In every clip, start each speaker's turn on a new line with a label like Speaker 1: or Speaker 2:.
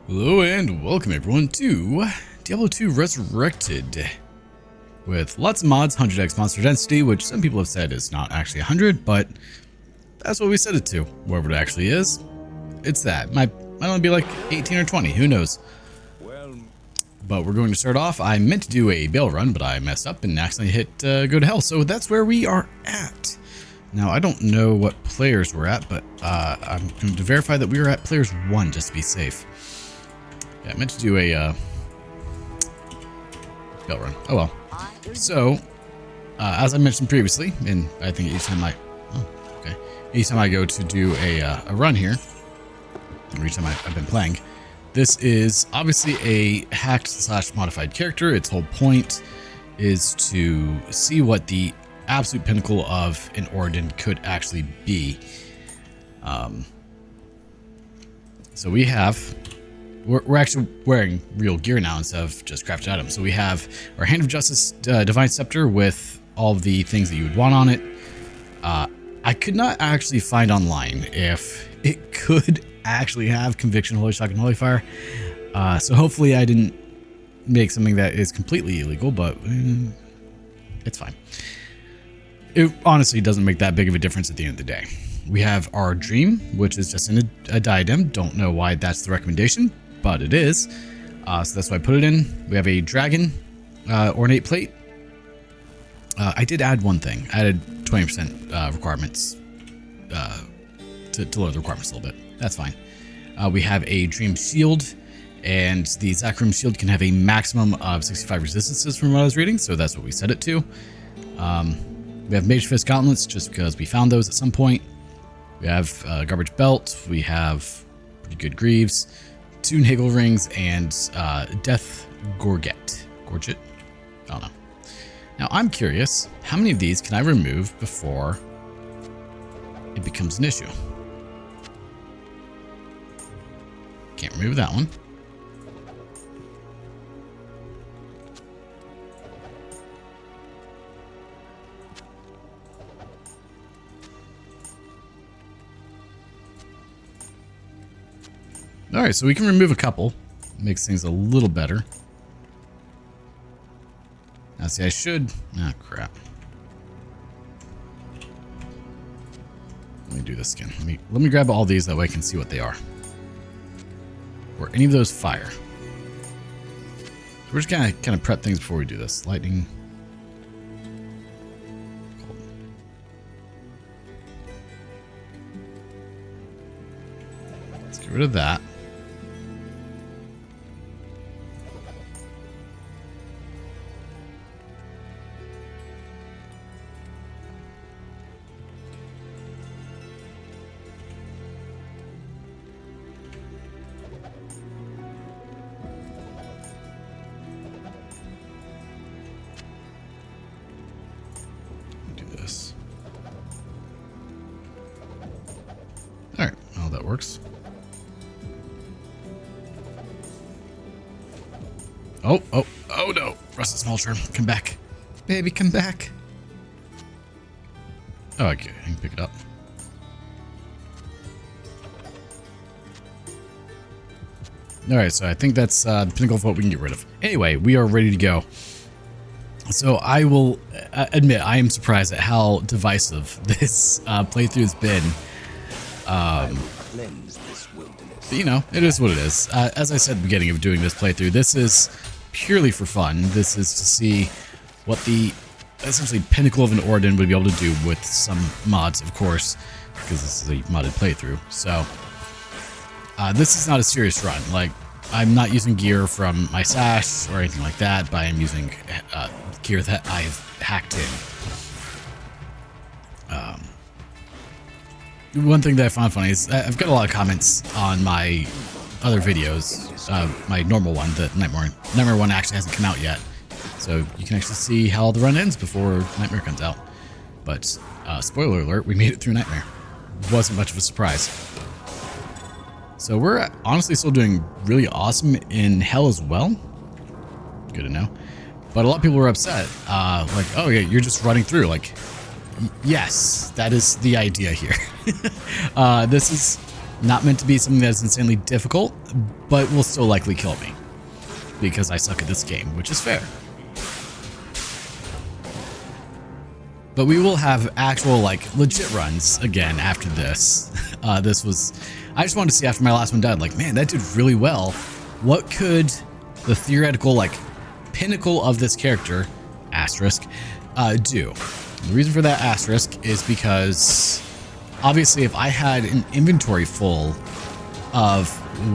Speaker 1: Hello and welcome everyone to Diablo 2 Resurrected. With lots of mods, 100x monster density, which some people have said is not actually 100, but that's what we set it to. Whatever it actually is, it's that. Might only be like 18 or 20, who knows. But we're going to start off. I meant to do a bail run, but I messed up and accidentally hit go to hell, so that's where we are at. Now, I don't know what players we're at, but I'm going to verify that we are at players 1 just to be safe. Yeah, I meant to do a bail run. Oh well. So, as I mentioned previously, and I think each time I go to do a run here, every time I've been playing, this is obviously a hacked / modified character. Its whole point is to see what the absolute pinnacle of an Origin could actually be. So we're actually wearing real gear now instead of just crafted items. So we have our Hand of Justice Divine Scepter with all of the things that you would want on it. I could not actually find online if it could actually have Conviction, Holy Shock, and Holy Fire. So hopefully I didn't make something that is completely illegal, but it's fine. It honestly doesn't make that big of a difference at the end of the day. We have our Dream, which is just in a diadem. Don't know why that's the recommendation, but it is. So that's why I put it in. We have a Dragon Ornate Plate. I did add one thing. I added 20% requirements to lower the requirements a little bit. That's fine. We have a Dream Shield, and the Zacharium Shield can have a maximum of 65 resistances from what I was reading, so that's what we set it to. We have Mage Fist Gauntlets, just because we found those at some point. We have Garbage Belt. We have pretty good Greaves, 2 Nagel Rings, and Death Gorget. I don't know. Now, I'm curious, how many of these can I remove before it becomes an issue? Can't remove that one. All right, so we can remove a couple. Makes things a little better. Now, see, I should... Ah, crap. Let me do this again. Let me grab all these, that way I can see what they are. Or any of those fire. So we're just gonna kind of prep things before we do this. Lightning. Cold. Let's get rid of that. Alright, well that works. Oh no! Rusted Smelter, come back. Baby, come back. Oh, okay, I can pick it up. Alright, so I think that's the pinnacle of what we can get rid of. Anyway, we are ready to go. So I will admit, I am surprised at how divisive this playthrough has been. But, you know, it is what it is. As I said at the beginning of doing this playthrough, this is purely for fun. This is to see what the essentially pinnacle of an Origin would be able to do with some mods, of course, because this is a modded playthrough. So this is not a serious run. Like, I'm not using gear from my stash or anything like that, but I am using gear that I've hacked in. One thing that I found funny is I've got a lot of comments on my other videos, my normal one, the Nightmare one actually hasn't come out yet, so you can actually see how the run ends before Nightmare comes out. But spoiler alert, we made it through Nightmare. Wasn't much of a surprise. So we're honestly still doing really awesome in Hell as well. Good to know. But a lot of people were upset, like, oh yeah, you're just running through, like. Yes, that is the idea here. This is Not meant to be something that's insanely difficult, but will still likely kill me. Because I suck at this game, which is fair. But we will have actual, like, legit runs again after this. I just wanted to see after my last one died, like, man, that did really well. What could the theoretical, like, pinnacle of this character, asterisk, do? The reason for that asterisk is because, obviously, if I had an inventory full of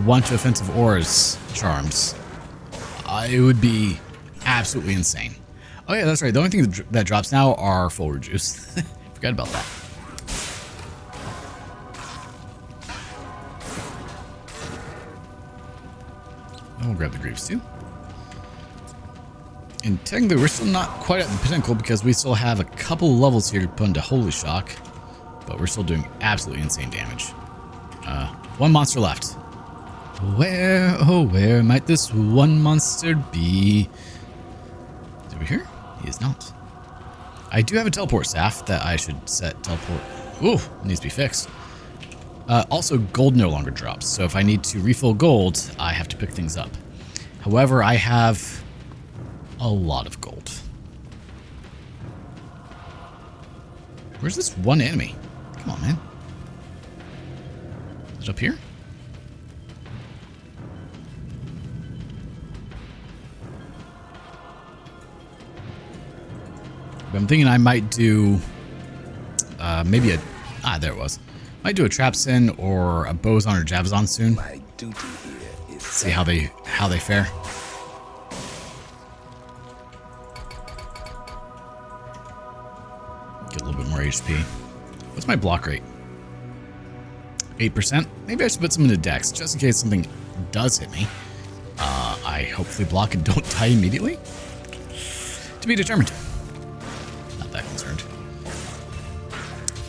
Speaker 1: 1 to offensive auras charms, it would be absolutely insane. Oh yeah, that's right. The only thing that drops now are full rejuice. Forgot about that. And we'll grab the Greaves too. And technically, we're still not quite at the pinnacle because we still have a couple levels here to put into Holy Shock. But we're still doing absolutely insane damage. 1 monster left. Where, oh where might this one monster be? Is he over here? He is not. I do have a teleport staff that I should set teleport. Ooh, needs to be fixed. Also, gold no longer drops. So if I need to refill gold, I have to pick things up. However, I have a lot of gold. Where's this one enemy? Come on, man. Is it up here? I'm thinking I might do maybe there it was. Might do a trap sin or a boson or javazon soon. See how they fare. Get a little bit more HP. What's my block rate? 8%? Maybe I should put some into Dex just in case something does hit me. I hopefully block and don't die immediately. To be determined. Not that concerned.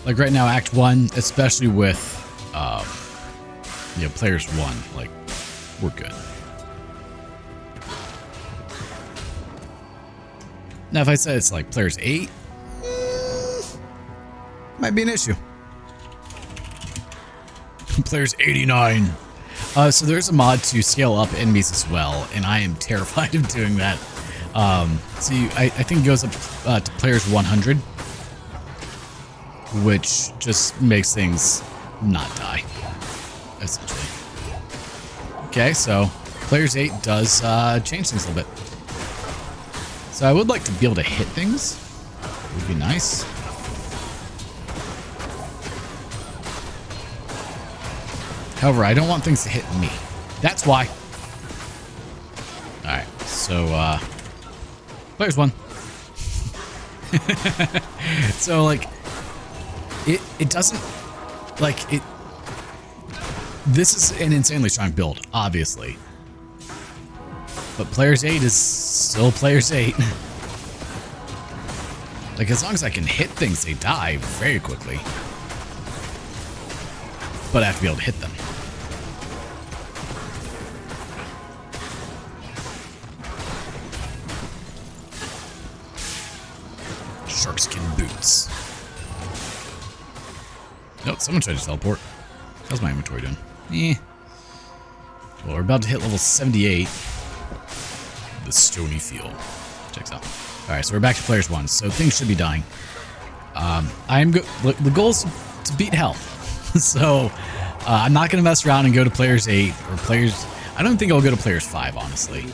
Speaker 1: Like right now, Act 1, especially with players 1, like, we're good. Now, if I said it's like players 8, might be an issue. Players 89. So there's a mod to scale up enemies as well, and I am terrified of doing that. I think it goes up to players 100, which just makes things not die, essentially. Okay, so players 8 does change things a little bit. So I would like to be able to hit things. It would be nice. However, I don't want things to hit me. That's why. Alright, so, players 1. So, like, it doesn't, like, it, this is an insanely strong build, obviously. But players 8 is still players 8. Like, as long as I can hit things, they die very quickly. But I have to be able to hit them. Sharkskin boots. Nope, someone tried to teleport. How's my inventory doing? Well, we're about to hit level 78. The Stony Field. Checks out. Alright, so we're back to players 1, so things should be dying. The goal is to beat health. So, I'm not going to mess around and go to players 8 or players... I don't think I'll go to players 5, honestly.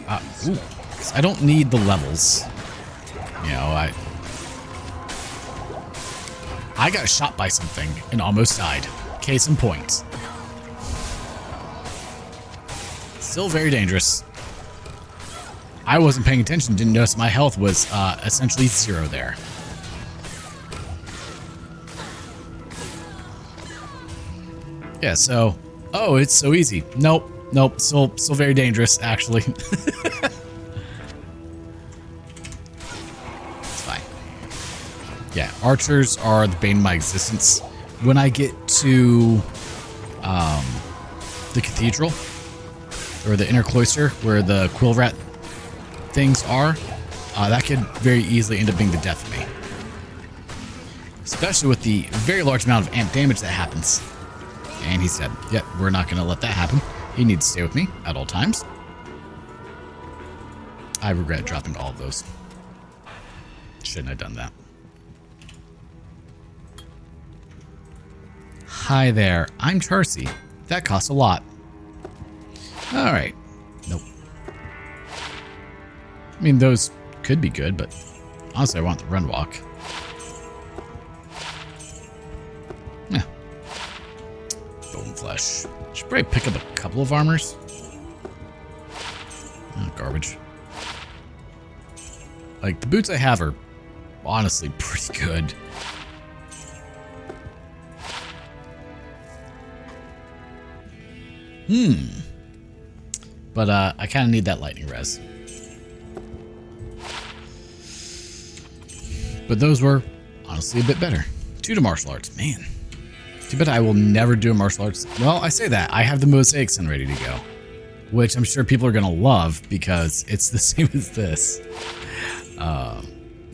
Speaker 1: I don't need the levels. You know, I got shot by something and almost died. Case in point. Still very dangerous. I wasn't paying attention, didn't notice my health was essentially 0 there. Yeah, so... Oh, it's so easy. Nope. Still very dangerous, actually. Yeah, archers are the bane of my existence. When I get to the cathedral, or the inner cloister, where the quill rat things are, that could very easily end up being the death of me. especially with the very large amount of amp damage that happens. And he said, yep, we're not going to let that happen. He needs to stay with me at all times. I regret dropping all of those. Shouldn't have done that. Hi there, I'm Charcy. That costs a lot. Alright. Nope. I mean, those could be good, but honestly, I want the run walk. Yeah. Bone flesh. Should probably pick up a couple of armors. Oh, garbage. Like, the boots I have are honestly pretty good. But I kind of need that lightning res. But those were honestly a bit better. 2 to martial arts, man. Too bad I will never do a martial arts. Well, I say that. I have the mosaic sin ready to go, which I'm sure people are going to love because it's the same as this.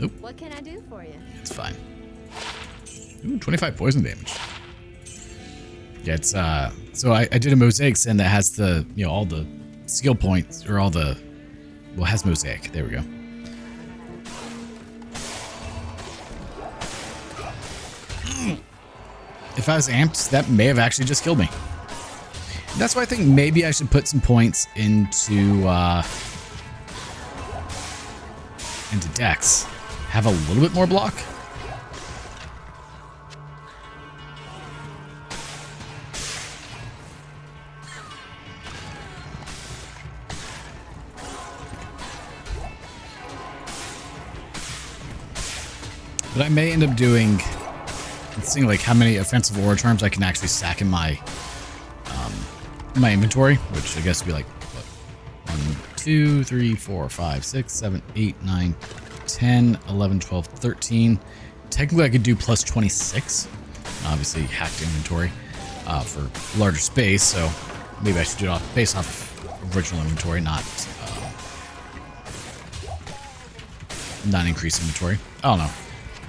Speaker 1: Oop.
Speaker 2: What can I do for you?
Speaker 1: It's fine. Ooh, 25 poison damage. Yeah, it's, so I did a mosaic sin that has the, you know, all the skill points, or all the, well, it has mosaic. There we go. If I was amped, that may have actually just killed me. That's why I think maybe I should put some points into Dex. Have a little bit more block. But I may end up doing, let's see, like how many offensive aura charms I can actually stack in my my inventory, which I guess would be like what, 1, 2, 3, 4, 5, 6, 7, 8, 9, 10, 11, 12, 13. Technically I could do plus 26. Obviously hacked inventory for larger space, so maybe I should do it based off original inventory, not increased inventory. I don't know.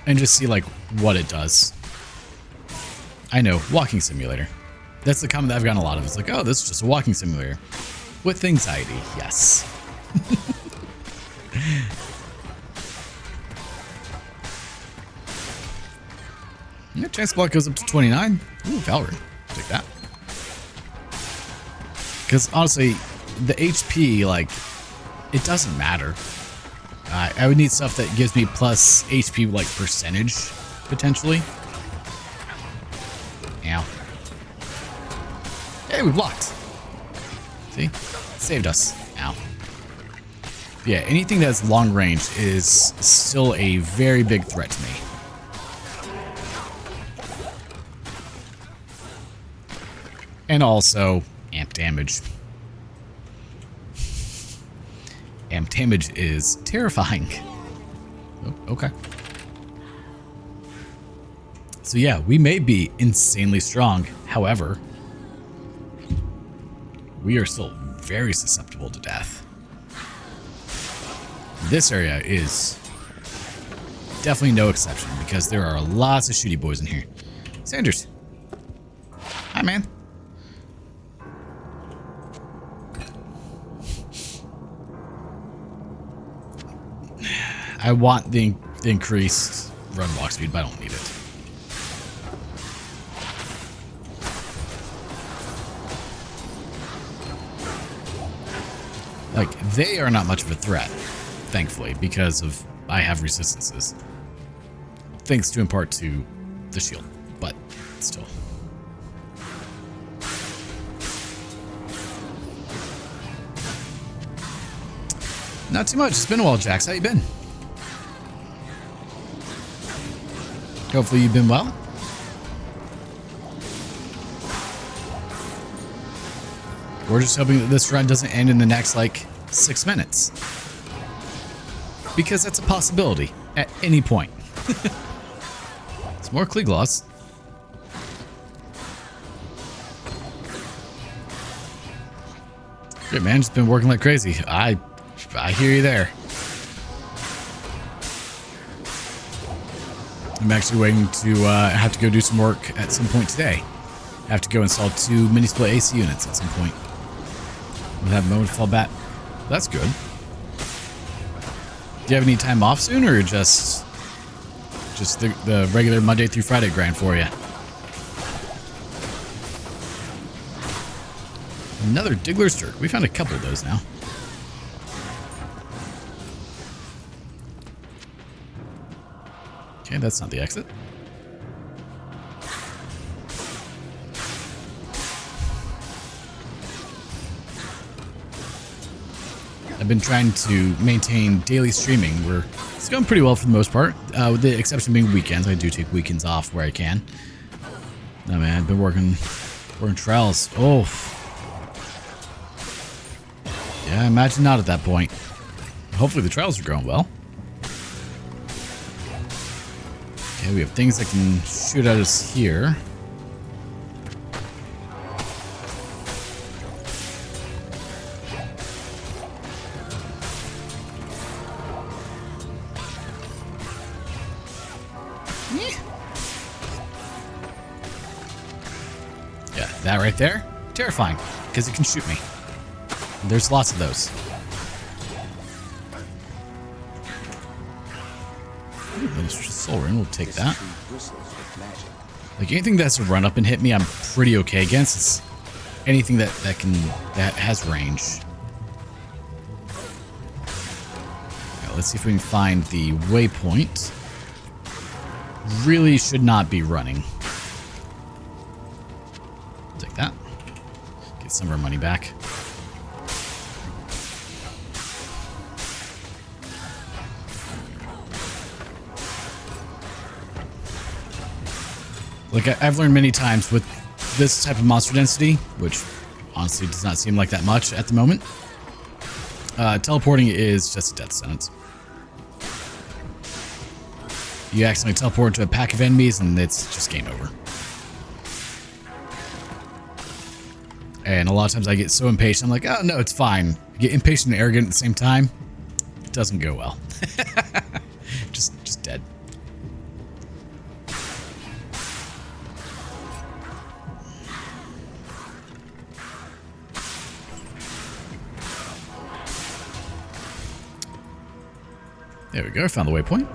Speaker 1: And just see like what it does. I know, walking simulator. That's the comment that I've gotten a lot of. It's like, oh, this is just a walking simulator. With anxiety, yes. Yeah, chance block goes up to 29. Ooh, Valkyrie. Take that. Because honestly, the HP, like, it doesn't matter. I would need stuff that gives me plus HP, like, percentage, potentially. Ow. Hey, we blocked. See? Saved us. Ow. Yeah, anything that's long range is still a very big threat to me. And also, amp damage. Amp damage is terrifying. Oh, okay. So yeah, we may be insanely strong. However, we are still very susceptible to death. This area is definitely no exception because there are lots of shooty boys in here. Sanders. Hi, man. I want the increased run walk speed, but I don't need it. Like, they are not much of a threat, thankfully, because of I have resistances. Thanks to in part to the shield, but still. Not too much. It's been a while, Jax. How you been? Hopefully you've been well. We're just hoping that this run doesn't end in the next, like, 6 minutes. Because that's a possibility at any point. It's more Klee Gloss. Great, man. Just been working like crazy. I hear you there. I'm actually waiting to have to go do some work at some point today. I have to go install 2 mini split AC units at some point. We'll have a moment to fall back. That's good. Do you have any time off soon, or just the regular Monday through Friday grind for you? Another Diggler's Turk. We found a couple of those now. Okay, that's not the exit. I've been trying to maintain daily streaming. It's going pretty well for the most part, with the exception being weekends. I do take weekends off where I can. No man, I've been working trials. Oh, yeah. Imagine not at that point. Hopefully the trials are going well. Okay, we have things that can shoot at us here. Yeah, that right there, terrifying, because it can shoot me. And there's lots of those. Soul Ring, we'll take that. Like anything that's a run up and hit me, I'm pretty okay against. It's anything that has range. Now, let's see if we can find the waypoint. Really should not be running. Take that. Get some of our money back. Like I've learned many times with this type of monster density, which honestly does not seem like that much at the moment, teleporting is just a death sentence. You accidentally teleport into a pack of enemies and it's just game over. And a lot of times I get so impatient, I'm like, oh no, it's fine. I get impatient and arrogant at the same time. It doesn't go well. just dead. There we go, found the waypoint.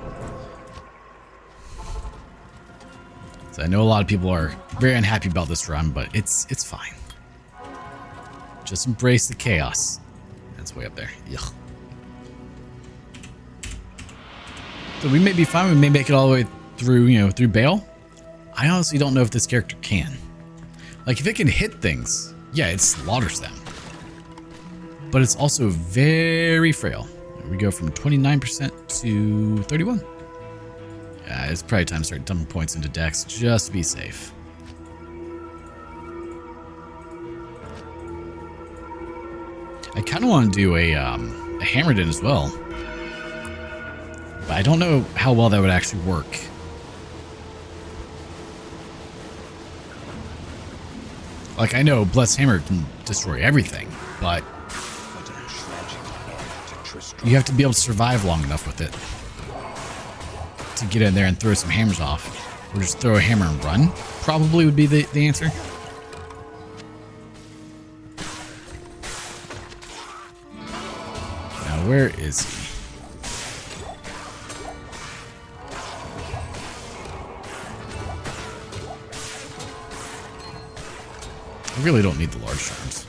Speaker 1: So I know a lot of people are very unhappy about this run, but it's fine. Just embrace the chaos. That's way up there. Yuck. So we may be fine, we may make it all the way through, through Bale. I honestly don't know if this character can. Like if it can hit things, yeah, it slaughters them. But it's also very frail. We go from 29% to 31. Yeah, it's probably time to start dumping points into Dex just to be safe. I kind of want to do a Hammered In as well, but I don't know how well that would actually work. Like I know Blessed Hammer can destroy everything, but you have to be able to survive long enough with it to get in there and throw some hammers off. Or just throw a hammer and run, probably would be the answer. Now, where is he? I really don't need the large shards.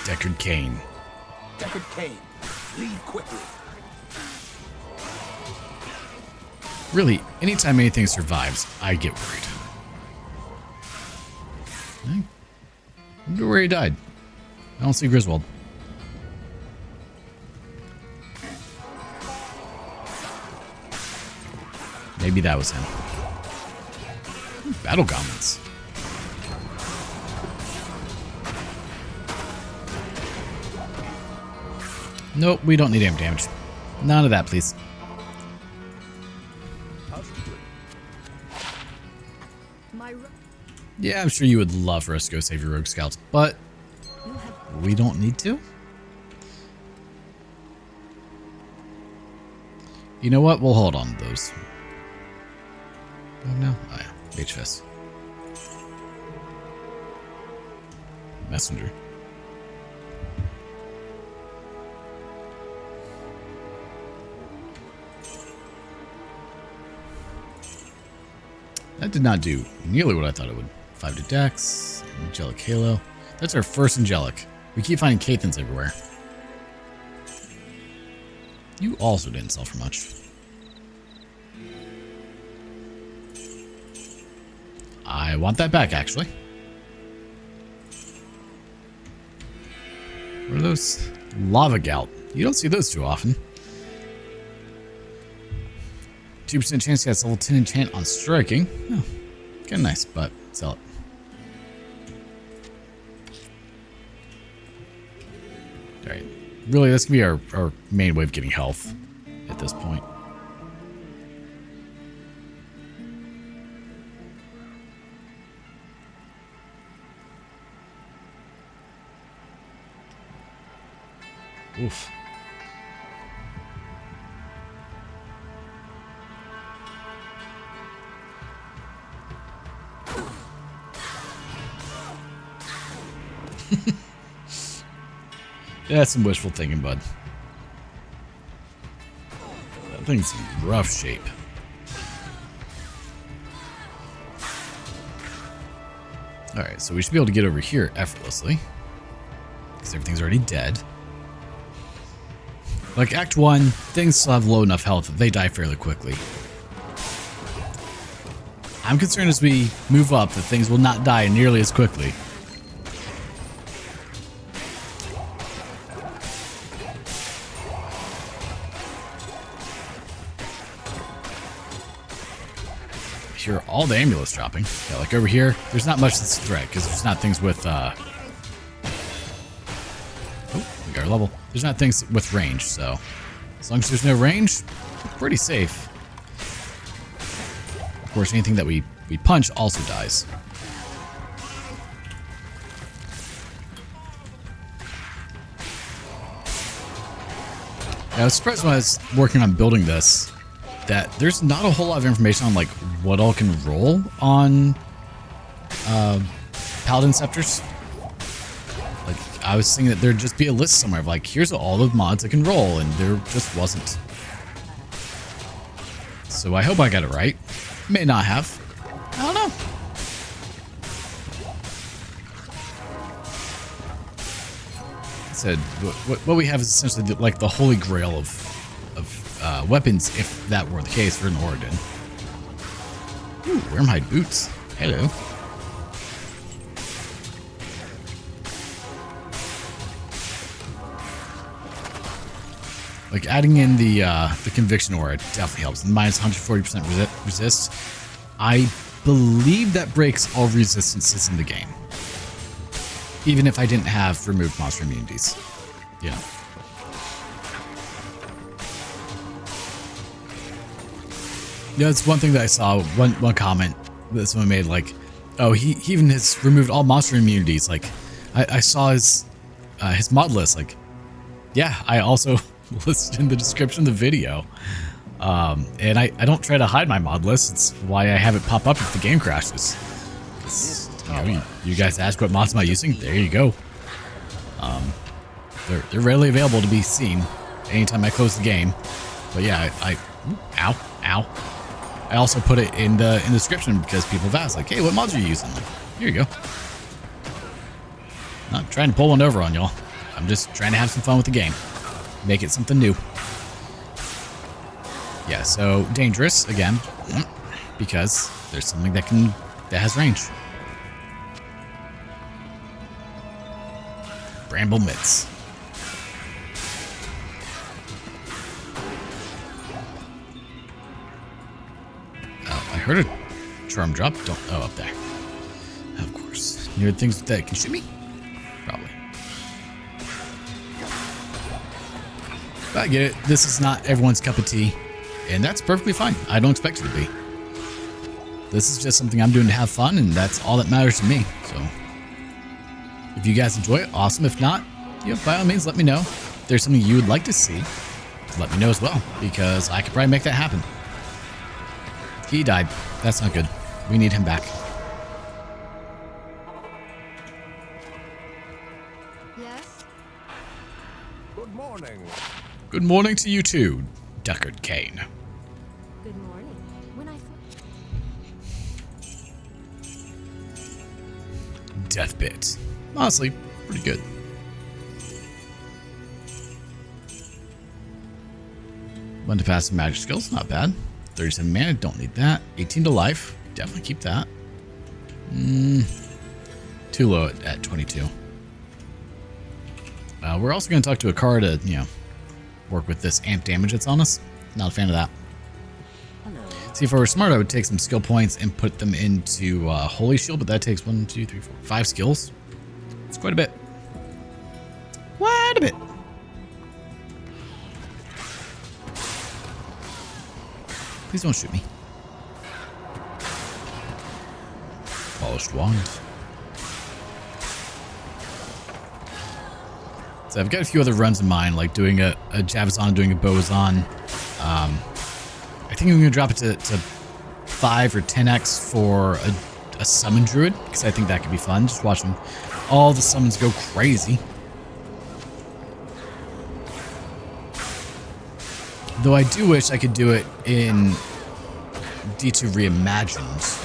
Speaker 1: Deckard Cain.
Speaker 2: Deckard Cain, leave quickly.
Speaker 1: Really, anytime anything survives, I get worried. I wonder where he died. I don't see Griswold. Maybe that was him. Battle Gauntlets. Nope, we don't need amp damage. None of that, please. Yeah, I'm sure you would love for us to go save your Rogue Scouts, but we don't need to. You know what? We'll hold on to those. Oh no. Oh yeah. Mage Fist. Messenger. That did not do nearly what I thought it would. 5 to Dex, Angelic Halo. That's our first Angelic. We keep finding Cathans everywhere. You also didn't sell for much. I want that back, actually. What are those? Lava Gout. You don't see those too often. 2% chance to get level 10 enchant on striking. Oh, kind of nice, but sell it. Alright. Really, this can be our main way of getting health at this point. Oof. Yeah, that's some wishful thinking, bud. That thing's in rough shape. Alright, so we should be able to get over here effortlessly. Because everything's already dead. Like Act 1, things still have low enough health that they die fairly quickly. I'm concerned as we move up that things will not die nearly as quickly. Here, all the amulets dropping. Yeah, like over here, there's not much that's a threat because there's not things with oh, we got our level. There's not things with range, so as long as there's no range, pretty safe. Of course, anything that we punch also dies. Yeah, I was surprised when I was working on building this that there's not a whole lot of information on like what all can roll on Paladin Scepters. Like I was thinking that there'd just be a list somewhere of like, here's all the mods that can roll, and there just wasn't. So I hope I got it right. May not have. I don't know. I said what we have is essentially like the holy grail of weapons, if that were the case for an Oregon. Ooh, where are my boots? Hello. Like adding in the conviction aura definitely helps. And minus 140% resist. I believe that breaks all resistances in the game, even if I didn't have removed monster immunities. Yeah. Yeah, it's one thing that I saw, one comment that someone made, like, oh, he even has removed all monster immunities. Like, I saw his mod list, like, yeah, I also listed in the description of the video. And I don't try to hide my mod list. It's why I have it pop up if the game crashes. You know, you guys ask what mods am I using? There you go. They're readily available to be seen anytime I close the game. But yeah, ow. I also put it in the description because people have asked, like, hey, what mods are you using? Like, here you go. Not trying to pull one over on y'all. I'm just trying to have some fun with the game. Make it something new. Yeah, so dangerous again, because there's something that has range. Bramble mitts. I heard a charm drop. Up there. Of course. Near things that can shoot me? Probably. But I get it. This is not everyone's cup of tea. And that's perfectly fine. I don't expect it to be. This is just something I'm doing to have fun, and that's all that matters to me. So, if you guys enjoy it, awesome. If not, by all means, let me know. If there's something you would like to see, let me know as well, because I could probably make that happen. He died. That's not good. We need him back.
Speaker 3: Yes?
Speaker 2: Good morning.
Speaker 1: Good morning to you too, Deckard Cain.
Speaker 3: Good morning. When I thought...
Speaker 1: Death Pit. Honestly, pretty good. One to passive magic skills, not bad. 37 mana, don't need that. 18 to life, definitely keep that. Too low at 22. We're also going to talk to a card to, work with this amp damage that's on us. Not a fan of that.
Speaker 3: Hello.
Speaker 1: See, if I were smart, I would take some skill points and put them into Holy Shield, but that takes 1, 2, 3, 4, 5 skills. It's quite a bit. Quite a bit. Please don't shoot me. Polished wand. So I've got a few other runs in mind, like doing a Javazon, doing a Bozon. I think I'm going to drop it to 5 or 10x for a summon druid, because I think that could be fun. Just watching all the summons go crazy. Though I do wish I could do it in D2 Reimagined.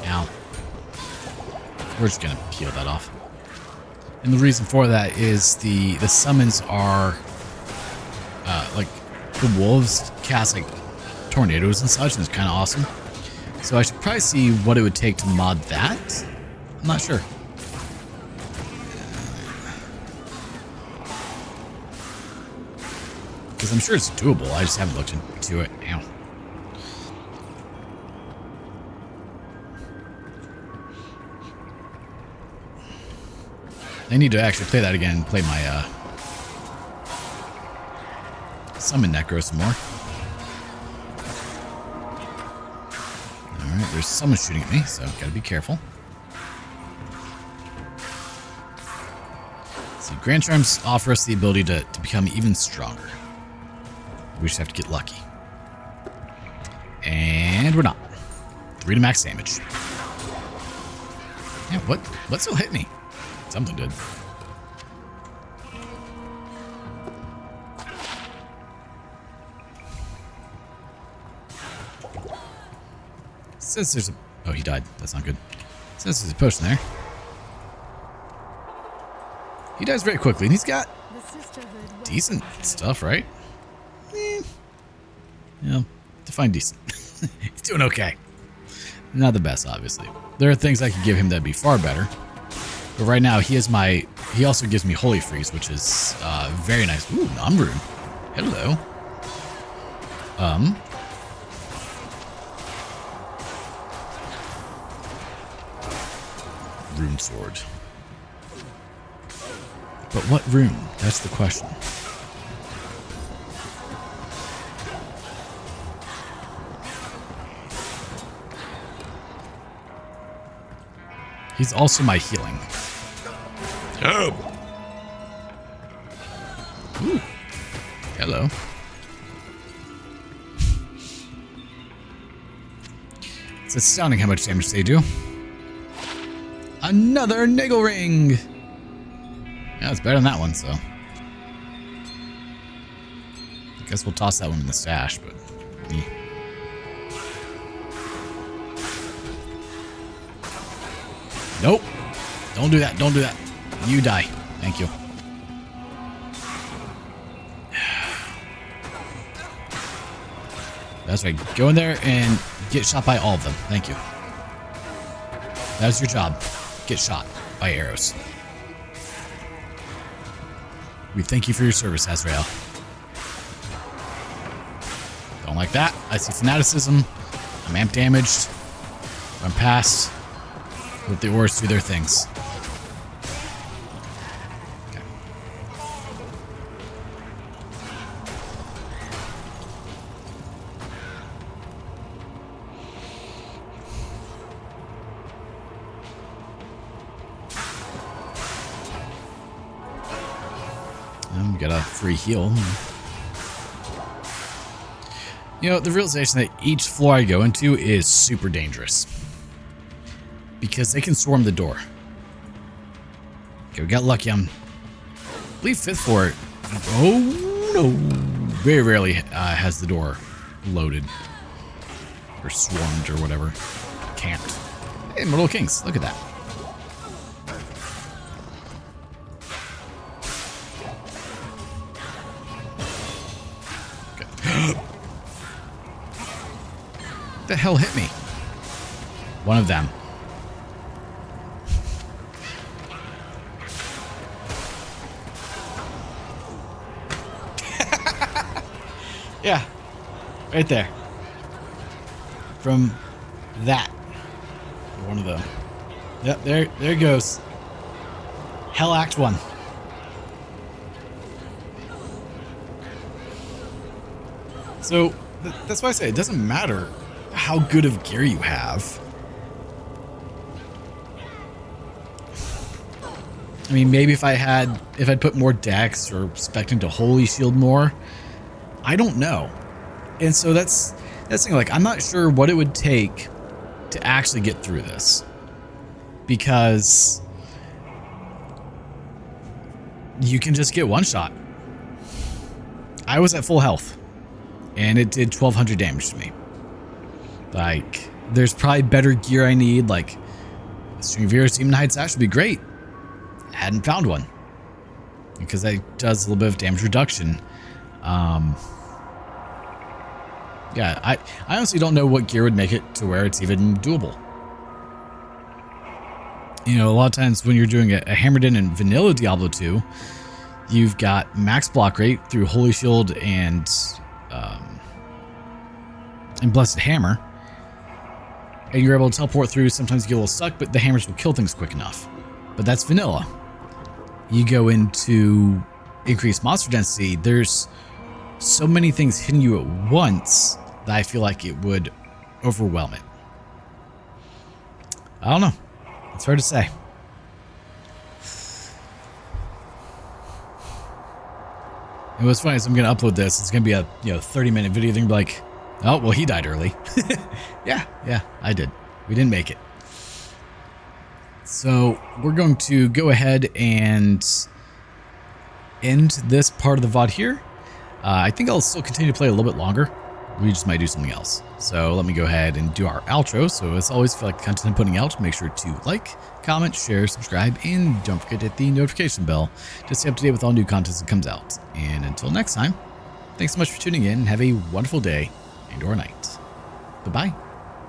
Speaker 1: Now, we're just going to peel that off. And the reason for that is the summons are, like, the wolves cast, like, tornadoes and such, and it's kind of awesome. So I should probably see what it would take to mod that. I'm not sure. Because I'm sure it's doable. I just haven't looked into it. Ow. I need to actually play that again and play my summon Necro some more. Alright, there's someone shooting at me, so gotta be careful. See, Grand Charms offer us the ability to become even stronger. We just have to get lucky. And we're not. 3 to max damage. Yeah, what still hit me? Something did. Says there's a... Oh, he died. That's not good. Says there's a potion there. He dies very quickly, and he's got decent stuff, right? Yeah, define decent. He's doing okay. Not the best, obviously. There are things I could give him that'd be far better. But right now, he also gives me Holy Freeze, which is very nice. Ooh, non-rune. Hello. Rune sword. But what rune? That's the question. He's also my healing. Oh. Ooh. Hello. It's astounding how much damage they do. Another Niggle Ring! Yeah, it's better than that one, so. I guess we'll toss that one in the stash, but... Nope. Don't do that. Don't do that. You die. Thank you. That's right. Go in there and get shot by all of them. Thank you. That's your job. Get shot by arrows. We thank you for your service, Azrael. Don't like that. I see fanaticism. I'm amp damaged. I'm past. Let the ores do their things. Okay. We got a free heal. You know, the realization that each floor I go into is super dangerous. Because they can swarm the door. Okay, we got lucky on, I believe, 5th floor. Oh, no. Very rarely has the door loaded. Or swarmed or whatever. Camped. Hey, Mortal Kings. Look at that. Okay. What the hell hit me? One of them. Yeah, right there. From that. One of them. Yep, there it goes. Hell Act 1. So, that's why I say it doesn't matter how good of gear you have. I mean, maybe if I'd put more dex or spec'd into Holy Shield more, I don't know. And so that's the thing, like, I'm not sure what it would take to actually get through this. Because you can just get one shot. I was at full health. And it did 1200 damage to me. Like, there's probably better gear I need, like String of Ears, Demon Hide Sash would be great. I hadn't found one. Because that does a little bit of damage reduction. Yeah, I honestly don't know what gear would make it to where it's even doable. You know, a lot of times when you're doing a hammered in and vanilla Diablo 2, you've got max block rate through Holy Shield and Blessed Hammer, and you're able to teleport through. Sometimes you get a little stuck, but the hammers will kill things quick enough. But that's vanilla. You go into increased monster density, there's so many things hitting you at once that I feel like it would overwhelm it. I don't know. It's hard to say. And what's funny is I'm going to upload this. It's going to be a 30-minute video. They're going to be like, oh, well, he died early. yeah, I did. We didn't make it. So we're going to go ahead and end this part of the VOD here. I think I'll still continue to play a little bit longer. We just might do something else. So let me go ahead and do our outro. So as always, if you like the content I'm putting out, make sure to like, comment, share, subscribe, and don't forget to hit the notification bell to stay up to date with all new content that comes out. And until next time, thanks so much for tuning in and have a wonderful day and or night. Bye-bye.